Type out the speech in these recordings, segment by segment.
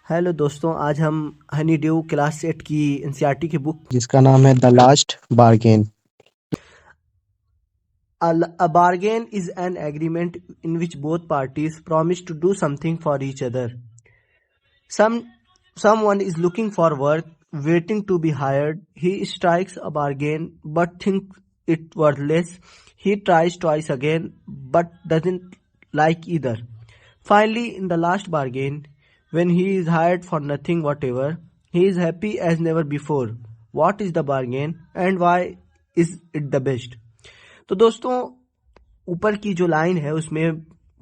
Hello दोस्तों, आज हम हनी ड्यू क्लास 8 की एनसीईआरटी की बुक जिसका नाम है the last bargain. A bargain is an agreement in which both parties promise to do something for each other. Some Someone is looking for work, waiting to be hired. He strikes a bargain but thinks it worthless. He tries twice again but doesn't like either. Finally, in the last bargain, when he is hired for nothing whatever, he is happy as never before. What is the bargain and why is it the best? तो दोस्तों, ऊपर की जो line है उसमें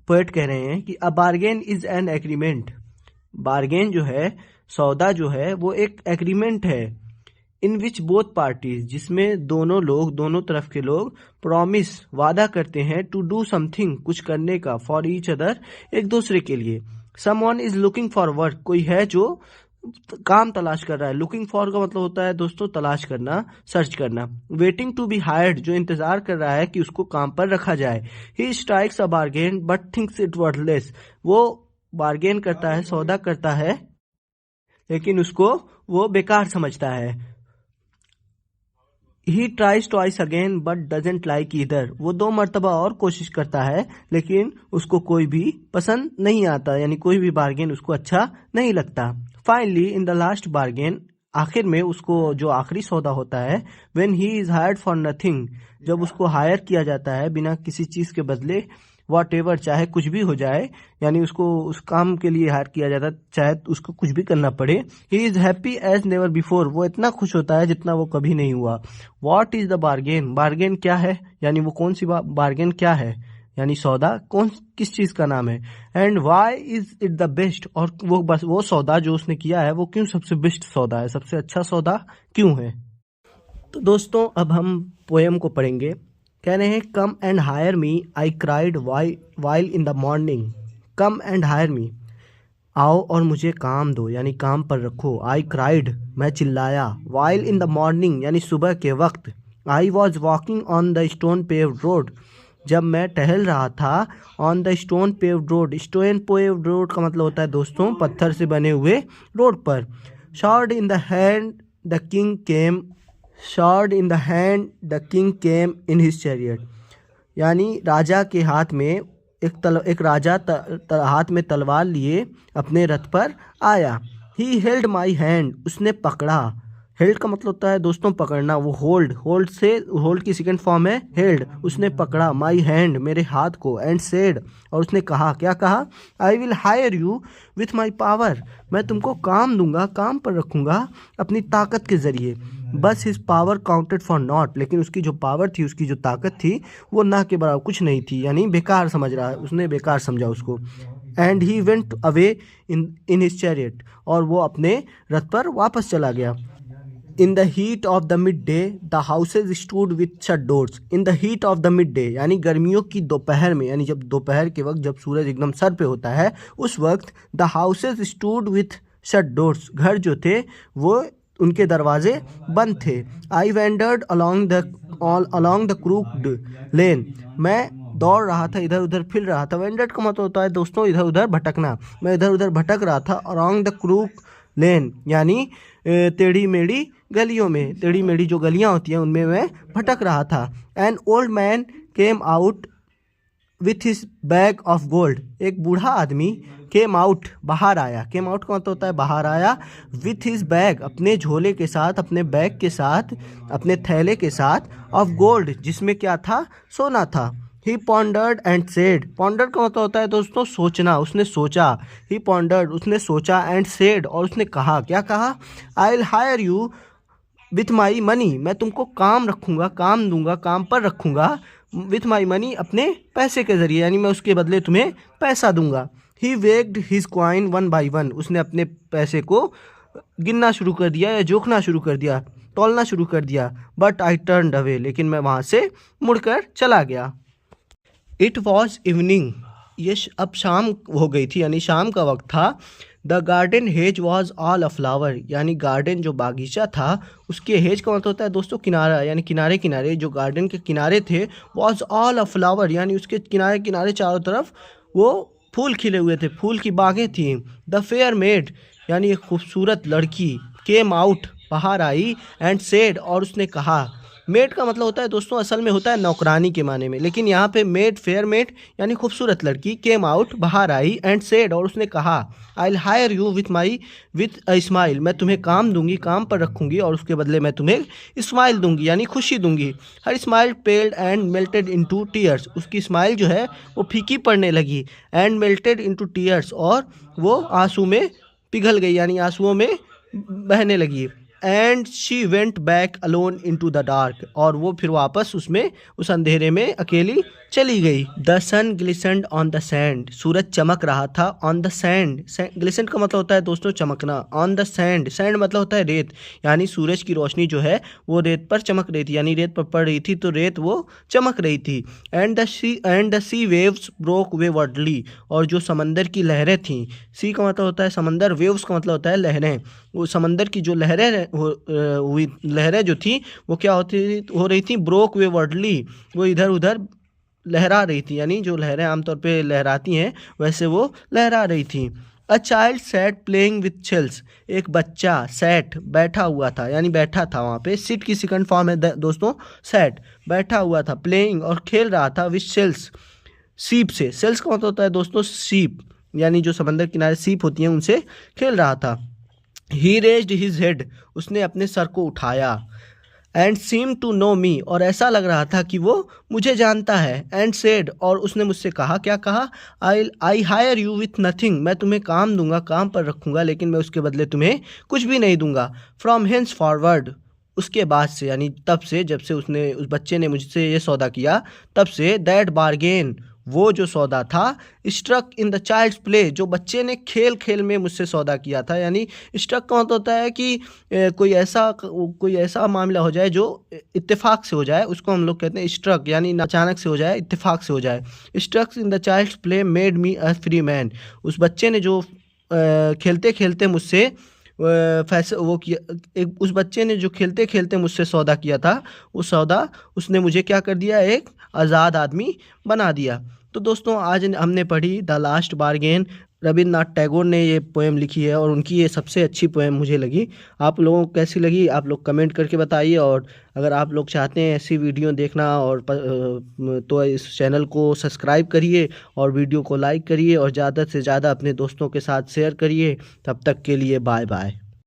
poet कह रहे हैं कि a bargain is an agreement. Bargain जो है, सौदा जो है, वो एक एग्रीमेंट है इन विच बोथ पार्टीज, जिसमें दोनों लोग, दोनों तरफ के लोग प्रॉमिस, वादा करते हैं टू डू समथिंग, कुछ करने का, फॉर ईच अदर, एक दूसरे के लिए। Someone is looking for work, कोई है जो काम तलाश कर रहा है। लुकिंग फॉर का मतलब होता है दोस्तों तलाश करना, सर्च करना। वेटिंग टू बी हायर्ड, जो इंतजार कर रहा है कि उसको काम पर रखा जाए। He strikes a bargain but thinks it worthless, वो बार्गेन करता है, सौदा करता है, लेकिन उसको वो बेकार समझता है। He tries twice again but doesn't like either, वो 2 मरतबा और कोशिश करता है लेकिन उसको कोई भी पसंद नहीं आता, यानी कोई भी बार्गेन उसको अच्छा नहीं लगता। Finally in the last bargain, आखिर में उसको जो आखिरी सौदा होता है, when he is hired for nothing, जब उसको हायर किया जाता है बिना किसी चीज के बदले, वॉट एवर, चाहे कुछ भी हो जाए, यानी उसको उस काम के लिए हायर किया जाता है, चाहे उसको कुछ भी करना पड़े। He is happy as never before, वो इतना खुश होता है जितना वो कभी नहीं हुआ। What is the bargain, bargain क्या है, यानी वो कौन सी बार्गेन क्या है, यानी सौदा किस चीज का नाम है। And why is it the best, और वो बस वो सौदा जो उसने किया है वो क्यों सबसे बेस्ट सौदा है, सबसे अच्छा सौदा क्यों है। तो दोस्तों, अब हम पोएम को पढ़ेंगे। कह रहे हैं, come and hire me, I cried while in the morning. Come and hire me, आओ और मुझे काम दो, यानी काम पर रखो। आई क्राइड, मैं चिल्लाया। वाइल इन द मॉर्निंग, यानी सुबह के वक्त। I was walking on the stone paved road, जब मैं टहल रहा था। On the stone paved road, stone paved road का मतलब होता है दोस्तों पत्थर से बने हुए रोड पर। Shard in the hand the king came, shard in the hand the king came in his chariot, यानी राजा के हाथ में एक राजा हाथ में तलवार लिए अपने रथ पर आया। ही हेल्ड माई हैंड, उसने पकड़ा। हेल्ड का मतलब होता है दोस्तों पकड़ना, वो होल्ड की सेकंड फॉर्म है हेल्ड। उसने पकड़ा माई हैंड, मेरे हाथ को, एंड सेड, और उसने कहा, क्या कहा, I will hire you with my power, मैं तुमको काम दूंगा, काम पर रखूंगा अपनी ताकत के जरिए। बस his power counted for not, लेकिन उसकी जो पावर थी, उसकी जो ताकत थी, वो ना के बराबर कुछ नहीं थी, यानी बेकार समझ रहा है, उसने बेकार समझा उसको। And he went away in his chariot, और वो अपने रथ पर वापस चला गया। In the heat of the mid day the houses stood with shut doors. In the heat of the mid day, यानी गर्मियों की दोपहर में, यानी जब दोपहर के वक्त, जब सूरज एकदम सर पे होता है, उस वक्त the houses stood with shut doors, घर जो थे वो उनके दरवाजे बंद थे। आई वेंडर्ड अलॉन्ग द क्रूक्ड लेन, मैं दौड़ रहा था, इधर उधर फिर रहा था। वेंडर्ड का मतलब होता है दोस्तों इधर उधर भटकना, मैं इधर उधर भटक रहा था। अलॉन्ग द क्रूक लेन, यानी टेढ़ी मेढ़ी गलियों में, टेढ़ी मेढ़ी जो गलियां होती हैं उनमें मैं भटक रहा था। An old man came out with his bag of gold, एक बूढ़ा आदमी केम आउट, बाहर आया। केम आउट का मतलब होता है बाहर आया। विथ हिज बैग, अपने झोले के साथ, अपने बैग के साथ, अपने थैले के साथ, ऑफ गोल्ड, जिसमें क्या था, सोना था। ही पॉन्डर्ड एंड सेड, पॉन्डर्ड का मतलब होता है दोस्तों सोचना, उसने सोचा। ही पॉन्डर्ड, उसने सोचा, एंड सेड, और उसने कहा, क्या कहा, I will hire you with my money, मैं तुमको काम रखूंगा, काम दूंगा, काम पर रखूंगा। विथ माई मनी, अपने पैसे के जरिए, यानी मैं उसके बदले तुम्हें पैसा दूंगा। He weighed his coin one by one, उसने अपने पैसे को गिनना शुरू कर दिया या जोखना शुरू कर दिया, तौलना शुरू कर दिया। बट आई टर्न्ड अवे, लेकिन मैं वहां से मुड़कर चला गया। इट वॉज इवनिंग, ये अब शाम हो गई थी, यानी शाम का वक्त था। The garden hedge was all a flower, यानी गार्डन जो बागीचा था, उसके हेज का मतलब होता है दोस्तों किनारा, यानी किनारे किनारे, जो गार्डन के किनारे थे, वॉज ऑल अ फ्लावर, यानी उसके किनारे किनारे चारों तरफ वो फूल खिले हुए थे, फूल की बागें थीं। द फेयर मेड यानी एक खूबसूरत लड़की केम आउट बाहर आई एंड सेड और उसने कहा। मेड का मतलब होता है दोस्तों असल में होता है नौकरानी के माने में, लेकिन यहाँ पे मेड फेयर मेड यानी खूबसूरत लड़की केम आउट बाहर आई एंड सेड और उसने कहा I will hire you with a smile, मैं तुम्हें काम दूंगी, काम पर रखूंगी और उसके बदले मैं तुम्हें स्माइल दूंगी यानी खुशी दूंगी। Her smile पेल्ड and melted into tears, उसकी स्माइल जो है वो फीकी पड़ने लगी। एंड मेल्टेड इनटू टीयर्स और वो आंसू में पिघल गई यानी आंसुओं में बहने लगी। And she went back alone into the dark, और वो फिर वापस उसमें उस अंधेरे में अकेली चली गई। The sun glistened on the sand, सूरज चमक रहा था ऑन द सैंड। ग्लिसेंड का मतलब होता है दोस्तों चमकना। ऑन द सैंड, सैंड मतलब होता है रेत, यानी सूरज की रोशनी जो है वो रेत पर चमक रही थी, यानी रेत पर पड़ रही थी तो रेत वो चमक रही थी। And the sea waves broke waywardly, और जो समंदर की लहरें थीं, सी का मतलब होता है समंदर, वेव्स का मतलब होता है लहरें, वो समंदर की जो लहरें जो थी वो क्या हो रही थी, ब्रोक वेवर्डली, वो इधर उधर लहरा रही थी, यानी जो लहरें आमतौर पे लहराती हैं वैसे वो लहरा रही थी। A child sat playing with shells, एक बच्चा सैट बैठा हुआ था, यानी बैठा था वहाँ पे, सिट की सेकंड फॉर्म है दोस्तों सैट, बैठा हुआ था, प्लेइंग और खेल रहा था विथ शेल्स, सीप से। शेल्स का मतलब होता है दोस्तों सीप, यानी जो समंदर किनारे सीप होती हैं उनसे खेल रहा था। ही रेज्ड हिज हेड, उसने अपने सर को उठाया। एंड सीम टू नो मी, और ऐसा लग रहा था कि वो मुझे जानता है। एंड सेड, और उसने मुझसे कहा, क्या कहा, I hire you with nothing, मैं तुम्हें काम दूंगा, काम पर रखूंगा, लेकिन मैं उसके बदले तुम्हें कुछ भी नहीं दूंगा। फ्रॉम हेंस फॉरवर्ड, उसके बाद से यानी तब से, जब से उसने उस बच्चे ने मुझसे ये सौदा किया, तब से दैट बार्गेन, वो जो सौदा था, struck in the child's play, जो बच्चे ने खेल खेल में मुझसे सौदा किया था, यानी स्ट्रक का मतलब होता है कि कोई ऐसा मामला हो जाए जो इत्तेफाक से हो जाए, उसको हम लोग कहते हैं स्ट्रक, यानी अचानक से हो जाए, इत्तेफाक से हो जाए। Struck in the child's play made me a free man, उस बच्चे ने जो खेलते खेलते मुझसे वो किया, उस बच्चे ने जो खेलते खेलते मुझसे सौदा किया था, वो सौदा उसने मुझे क्या कर दिया, एक आज़ाद आदमी बना दिया। तो दोस्तों आज हमने पढ़ी the last bargain. Rabindranath Tagore ने ये पोएम लिखी है और उनकी ये सबसे अच्छी पोएम मुझे लगी। आप लोगों को कैसी लगी आप लोग कमेंट करके बताइए, और अगर आप लोग चाहते हैं ऐसी वीडियो देखना और तो इस चैनल को सब्सक्राइब करिए और वीडियो को लाइक करिए और ज़्यादा से ज़्यादा अपने दोस्तों के साथ शेयर करिए। तब तक के लिए बाय बाय।